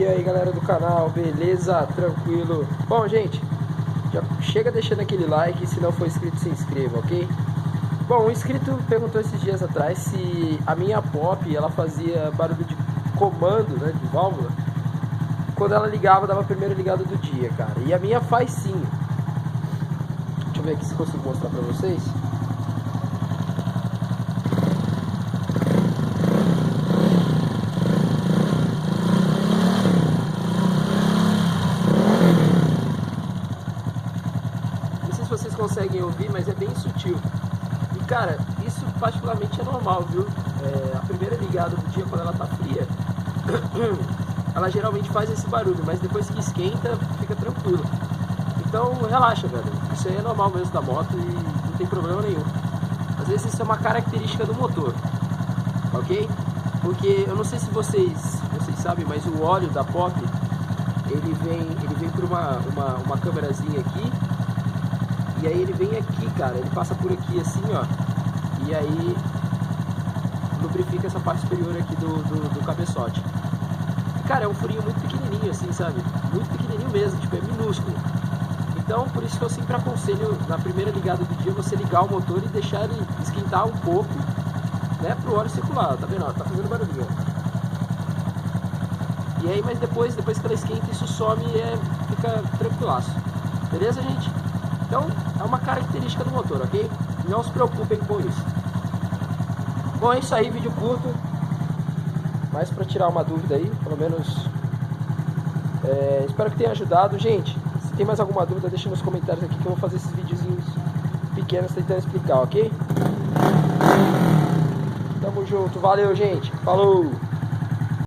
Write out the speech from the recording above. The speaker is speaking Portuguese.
E aí galera do canal, beleza? Tranquilo? Bom gente, já chega deixando aquele like e se não for inscrito se inscreva, ok? Bom, um inscrito perguntou esses dias atrás se a minha pop ela fazia barulho de comando, né, de válvula, quando ela ligava, dava a primeira ligada do dia, cara. E a minha faz sim. Deixa eu ver aqui se consigo mostrar pra vocês. Vocês conseguem ouvir, mas é bem sutil. E cara, isso particularmente é normal, viu? A primeira ligada do dia, quando ela tá fria, ela geralmente faz esse barulho, mas depois que esquenta, fica tranquilo. Então relaxa, velho. Isso aí é normal mesmo da moto e não tem problema nenhum. Às vezes isso é uma característica do motor, ok? Porque eu não sei se vocês sabem, mas o óleo da Pop, ele vem por uma câmerazinha aqui. E aí ele vem aqui, cara, ele passa por aqui assim, ó. E aí lubrifica essa parte superior aqui do cabeçote. E, cara, é um furinho muito pequenininho assim, sabe? Muito pequenininho mesmo, tipo, é minúsculo. Então, por isso que eu sempre aconselho, na primeira ligada do dia, você ligar o motor e deixar ele esquentar um pouco, né, pro óleo circular, tá vendo? Ó, tá fazendo barulhinho. E aí, mas depois que ela esquenta, isso some e fica tranquilaço. Beleza, gente? Então, é uma característica do motor, ok? Não se preocupem com isso. Bom, é isso aí, vídeo curto. Mas para tirar uma dúvida aí, pelo menos... espero que tenha ajudado. Gente, se tem mais alguma dúvida, deixa nos comentários aqui que eu vou fazer esses videozinhos pequenos tentando explicar, ok? Tamo junto, valeu, gente. Falou!